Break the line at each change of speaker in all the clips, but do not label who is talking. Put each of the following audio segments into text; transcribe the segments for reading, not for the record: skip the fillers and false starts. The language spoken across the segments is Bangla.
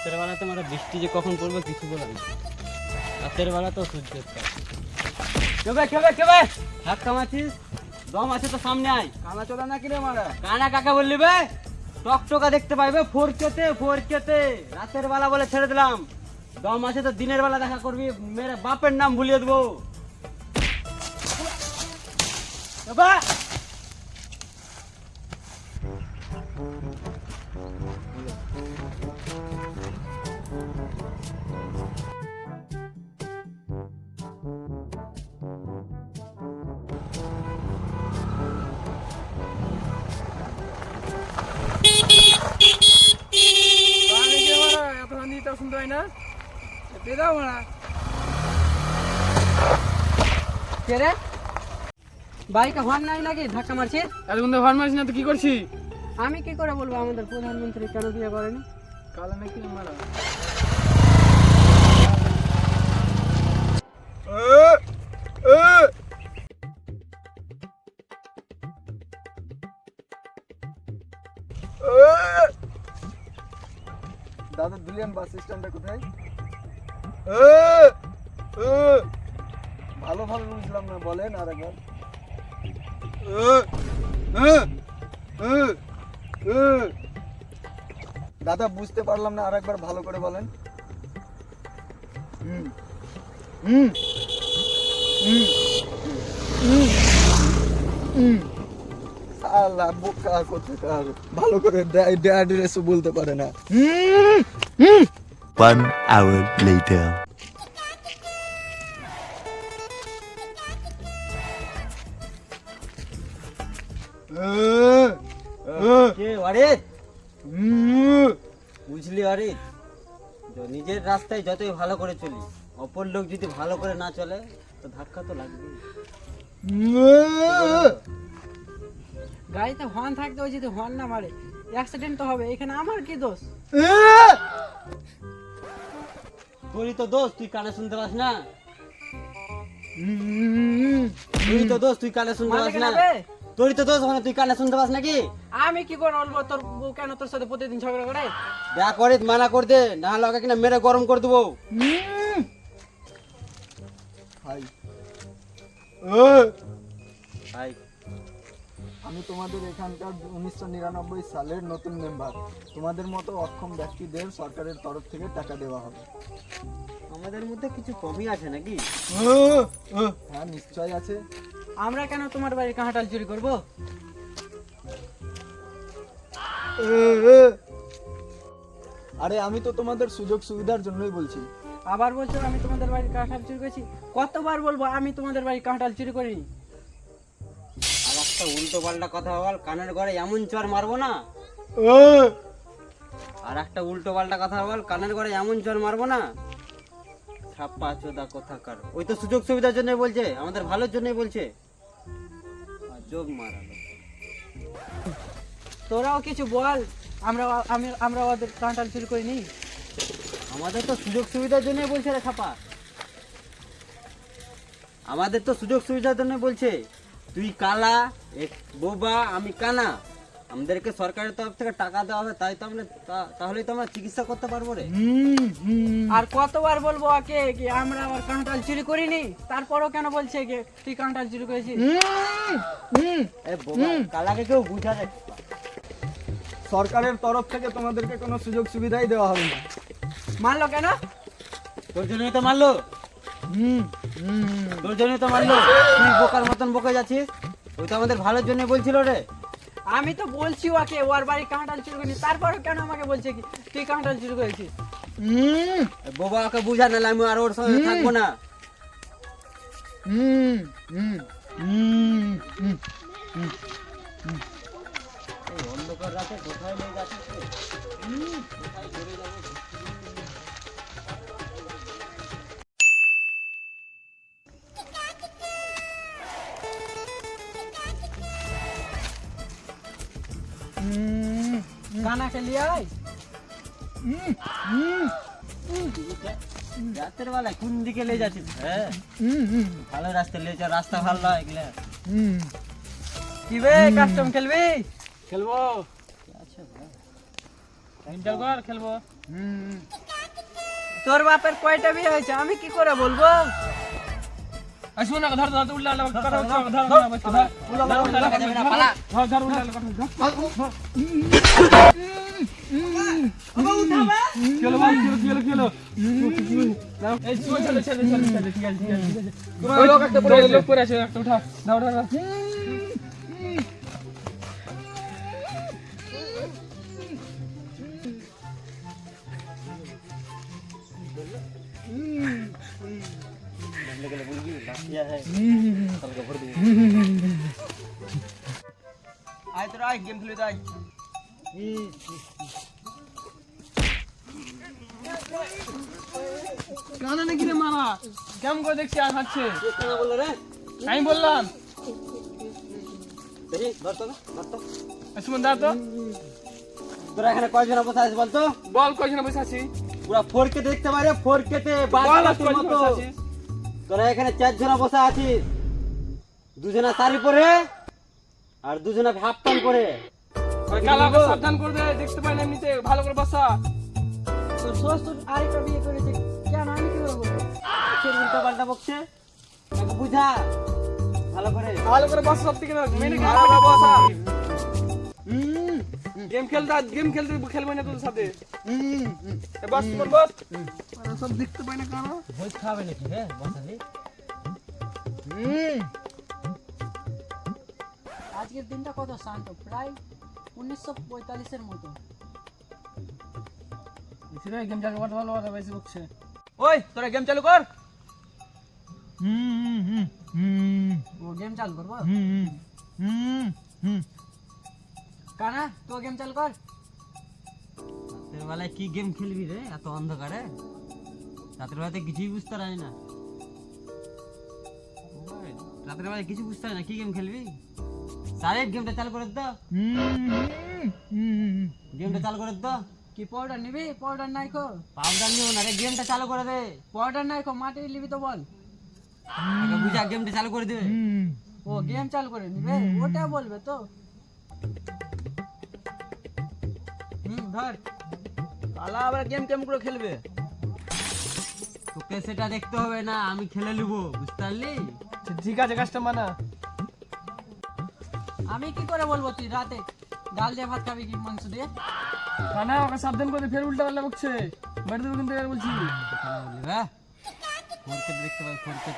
রাতের বেলাতে মানে বৃষ্টি যে কখন পড়বে কিছু বলার নেই। রাতের বেলা তো সূর্যের তাপ। কেবে ধাক্কা মারছিস? দম আছে তো সামনে আয়।
কানা চোদা নাকি রে মারা?
কানা কাকা বললি বে? টকটকা দেখতে পাইবে ফোরকেতে রাতের বেলা বলে ছেড়ে দিলাম। দম আছে তো দিনের বেলা দেখা করবি, মেরে বাপের নাম ভুলিয়ে দেবো। বাবা
কানে কি রে মারা? এত হান্দি তো শুনতে হয় না? এতে দাও মারা।
কে রে? বাইকে হর্ন নাই নাকি ধাক্কা মারছিস?
এতক্ষণ তো হর্ন মারিস না, তো কি করছি?
আমি কি করে বলবো আমাদের প্রধানমন্ত্রী কেন বিয়ে করেনি?
কালা নাকি রে মারা? দাদা দুলিয়ান বাস স্ট্যান্ডটা কোথায়? ভালো ভালো বুঝলাম না, বলেন আর একবার। দাদা বুঝতে পারলাম না, আর একবার ভালো করে বলেন। আল্লাহ বোকা কোথাকার, ভালো করে অ্যাড্রেসও বলতে পারে না।
1 hour later.
কে অরিত? বুঝলি অরিত, নিজের রাস্তায় যতই ভালো করে চলি, অপর লোক যদি ভালো করে না চলে তো ধাক্কা তো লাগবে।
গাড়িতে হর্ন থাকতে ওই যদি হর্ন না মারে অ্যাক্সিডেন্ট তো হবে। এখানে আমার কি দোষ?
তোরই তো দোষ, তুই কানে শুনতে পাস না। তুই তো দোষ, তুই কানে শুনতে পাস
মালিক
না।
নেবে?
তোরই তো দোষ, মানে তুই কানে শুনতে পাস নাকি?
আমি কি করে বলবো তোর বউ কেন তোর সাথে প্রতিদিন ঝগড়া করে?
দেখ অরিত, মানা করে দে, না হলে ওকে কিনা মেরে গরম করে দেবো।
ভাই,
ভাই
আমি তোমাদের এখানকার 1999 সালের নতুন মেম্বার। তোমাদের মতো অক্ষম ব্যক্তিদের সরকারের তরফ থেকে টাকা দেওয়া হবে।
আমাদের মধ্যে কিছু কমই আছে নাকি?
হ্যাঁ নিশ্চয় আছে।
আমরা কেন তোমার বাড়ির কাঁঠাল চুরি করব?
আরে আমি তো তোমাদের সুযোগ সুবিধার জন্যই বলছি।
আবার বলছো আমি তোমাদের বাড়ির কাঁঠাল চুরি করেছি? কতবার বলবো আমি তোমাদের বাড়ির কাঁঠাল চুরি করিনি?
আর একটা উল্টো পাল্টা কথা বল, কানের ঘরে এমন চর মারবো না। আর একটা উল্টো পাল্টা কথা বল, কানের ঘরে এমন চর মারবো না। ছাপ্পা চোদা কোথাকার, ওই তো সুযোগ সুবিধার জন্য বলছে, আমাদের ভালোর জন্যই বলছে। যোগ মারালো।
তোরাও কিছু বল, আমরা ওদের কাঁঠাল চুরি করিনি।
আমাদের তো সুযোগ সুবিধার জন্য বলছে রে ছাপা, আমাদের তো সুযোগ সুবিধার জন্য বলছে। তুই কালা, বোবা, আমি কানা, আমাদেরকে সরকারের তরফ থেকে টাকা দেওয়া হবে, তাই তো আমরা তাহলেই তো আমরা চিকিৎসা করতে পারবো রে।
আর কতবার বলবো ওকে কি আমরা আবার কাঁঠাল চুরি করিনি? তারপরও কেন বলছে কি তুই কাঁঠাল চুরি করেছিস?
এ বোবা, কালাকে কেউ বুঝাবে?
সরকারের তরফ থেকে তোমাদেরকে কোনো সুযোগ সুবিধাই দেওয়া হবে না।
মানলো কেন?
তোর জন্যই তো মারলো, তোর জন্যই তো মারলো। তুই বোকার মতন বকে যাচ্ছিস, ওই তো আমাদের ভালোর জন্য বলছিল রে।
আমি তো বলছি ওকে ওর বাড়ি কাঁঠাল চুরি করিনি, তারপরও কেন আমাকে বলছে কি তুই কাঁঠাল চুরি করেছিস?
এ বোবা, ওকে বুঝা না, আমি আর ওর সঙ্গে থাকবো না। এই অন্ধকার রাতে কোথায় নিয়ে যাচ্ছিস রে? কোথায় চলে যাবো?
কানা খেলিয়ে আয়।
রাতের বেলায় কোন দিকে নিয়ে যাচ্ছিস? হ্যাঁ, ভালো রাস্তা নিয়ে যা, রাস্তা ভালো নয় এগুলা।
কি বে কাস্টম খেলবি?
খেলবো। আচ্ছা ভাই,
ইন্টার কর খেলবো। তোর বাপের কয়টা বিয়ে হয়েছে আমি কি করে বলবো?
শুন না, ধর ধর উল্টা উল্টা কথা হচ্ছে, ধর ধর ধর চলো ভাই, চলো চলো এই চলো চলো চলো চলো, ঠিক আছে ঠিক আছে ঠিক আছে। ওই লোক একটা পড়ে, লোক পড়ে আছে, একটা উঠা দাও দাও দাও।
আয় তোরা আয়, গেম খেলে তো আয়।
কানা নাকি রে মারা, কেমন করে দেখছি আর হাঁটছে।
কেন বললো রে?
আমি বললাম
দেখি ধর তো, ধর তো।
সুমন দা তো
তোরা এখানে কয়জন বসে আছিস বলতো?
বল কয়জন বসে আছি,
পুরা 4K দেখতে পারে, 4K-তে
বল
বাজে
কয়জন
মতো।
বসে আছিস।
তোরা এখানে 4 জন বসে আছিস, 2 জনা শাড়ি পরে আর 2 জনা হাফ প্যান্ট পরে।
কালাকে সাবধান করবে, দেখতে পাই না এমনিতে, ভালো করে বসা।
তোর শ্বশুর আরেকটা বিয়ে করেছে, কেন আমি কি করে বলবো?
সে উল্টা পাল্টা বকছে, তাকে বুঝা ভালো করে।
ভালো করে বসা, সব থেকে মেনে ভালো বসা। গেম খেলতে খেলবে না তোর সাথে। বস সুমন বস, সব দেখতে পাই না কেন।
ভোজ খাবে নাকি রে বসালি?
আজকের দিনটা কত শান্ত, প্রায় 1945-এর মতো।
গেম চালু কর, ভালো কথা বেশি বকছে।
ওই তোরা গেম চালু কর।
ও গেম চালু করবো? কানা তো গেম চালু কর।
রাতের বেলায় কি গেম খেলবি রে এত অন্ধকারে? রাতের বেলাতে কিছুই বুঝতে পারি না। রাতের বেলায় কিছু বুঝতে পারি না, কি গেম খেলবি? সারের গেমটা চালু করে দাও, গেমটা চালু করে দাও।
কি পাউডার নিবি? পাউডার নাই কো?
পাউডার নিও না রে, গেমটা চালু করে দে।
পাউডার নাই কো, মাটি নিবি তো বল।
আগে বুঝা গেমটা চালু করে দে।
ও গেম চালু করে নিবে, ওটা বলবে তো। ধর।
আলা আবার গেম কেমন করে খেলবে? তোকে সেটা দেখতে হবে না, আমি খেলে নেবো, বুঝতে পারলি?
ঠিক আছে কাস্টমার না,
আমি কি করে বলবো তুই রাতে ডাল দিয়ে ভাত খাবি কি মাংস দিয়ে?
কানা ওকে সাবধান করে, ফের উল্টা পাল্টা বকছে, মেরে দেবো কিন্তু এবার বলছি।
ফোরকে দেখতে পাই, ফোরকে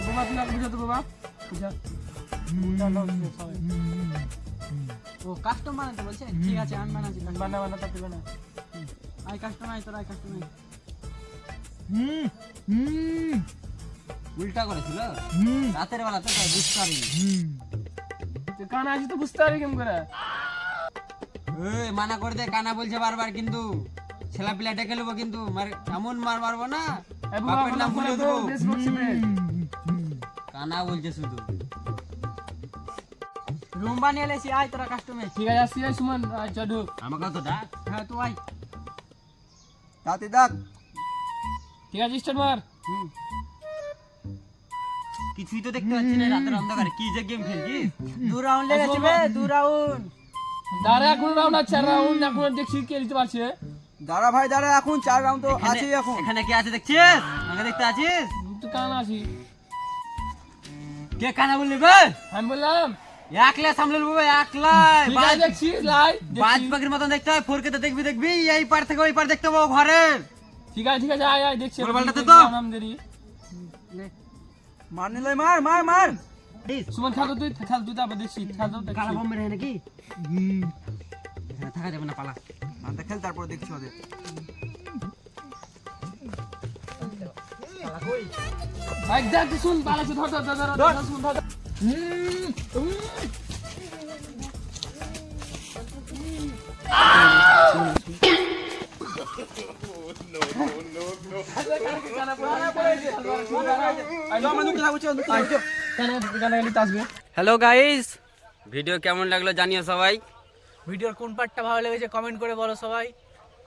বাবা তুই আগে বুঝাতো বাবা, বুঝা।
ও কাস্টম বানাতে বলছে, ঠিক আছে আমি বানাচ্ছি।
বানা বানা তাতে বানা।
আই কাস্টম আই, তোর আই কাস্টম আই।
উল্টা করেছিল রাতের বেলা তো তাই বুঝতে পারিনি।
তুই কানা আছিস তো বুঝতে পারি কেমন করে।
এই মানা করে দে, কানা বলছে বারবার, কিন্তু ছেলা পিলা ডেকে নেবো, কিন্তু এমন মার মারবো না,
এই বাবা
বাপের নাম ভুলে
তো
দেবো।
বেশ বকছে বেশ।
কানা বলছে শুধু।
রুম বানিয়ে লেছি, আয় তোরা কাস্টমে।
ঠিক আছে আসি, এই সুমন আচ্ছা ঢুক।
আমাকেও তো ডাক।
হ্যাঁ তো আয়।
তাতে দেখ
ঠিক আছে স্টার্ট মার।
কিছুই তো দেখতে পাচ্ছি না রাতের অন্ধকারে, কি যে গেম খেলছিস?
2 রাউন্ড লেগেছে বে, 2 রাউন্ড।
দাঁড়া এখন রাউন্ড আছে, 4 রাউন্ড এখন দেখছি কে দিতে পারছে।
দাঁড়া ভাই দাঁড়া, এখন 4 রাউন্ড তো আছে এখন।
এখানে কে আছে দেখছিস? আমাকে দেখতে আছিস?
তুই কানা আছি,
কে কানা বললি বে?
আমি বললাম
একলা সামলে নেবো, একলা।
ঠিক আছে দেখছি লাই
বাজ পাখির মতন দেখতে হয়, ফোরকেতে দেখবি দেখবি, এই পার থেকে ওই পার দেখতে পাবো ঘরের।
ঠিক আছে আয় আয় দেখছি।
বল পাল্টাতে তো।
নাম দেরি
মার নিলে মার মার মার।
সুমন খেল তো, তুই খেল, তুই তারপর দেখছি খেল তো
কালা
দেখছি।
বম মেরে নাকি? এখানে থাকা যাবে না, পালা।
মারতে খেল, তারপর দেখছি ওদের।
ভাই দেখ শুন পালাছে, ধর ধর ধর ধর শুন ধর।
হ্যালো গাইস, ভিডিও কেমন লাগলো জানিও সবাই।
ভিডিওর কোন পার্টটা ভালো লেগেছে কমেন্ট করে বলো সবাই।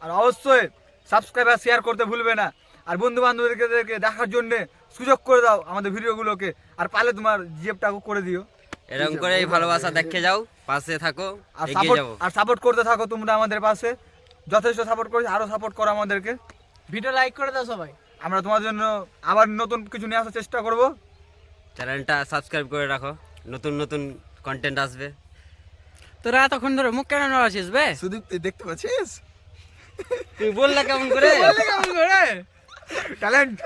আর অবশ্যই সাবস্ক্রাইব আর শেয়ার করতে ভুলবে না। আর বন্ধু বান্ধবদেরকে দেখার জন্য সুযোগ করে দাও আমাদের ভিডিওগুলোকে। আর পারলে তোমার জিএফটাকে করে দিও।
এরকম করে ভালোবাসা দেখে যাও, পাশে থাকো,
আর
এগিয়ে যাবো।
সাপোর্ট করতে থাকো তোমরা আমাদের পাশে। যথেষ্ট সাপোর্ট করেছো, আরো সাপোর্ট করো আমাদেরকে।
ভিডিও লাইক করে দাও সবাই।
আমরা তোমার জন্য আবার নতুন কিছু নিয়ে আসার চেষ্টা করব।
চ্যানেলটা সাবস্ক্রাইব করে রাখো, নতুন নতুন কন্টেন্ট আসবে।
তোরা এতক্ষণ ধরে মুখ কেন নাড়াছিস বে?
সুদীপ তুই দেখতে পাচ্ছিস
তুই বললা কেমন করে?
ট্যালেন্ট।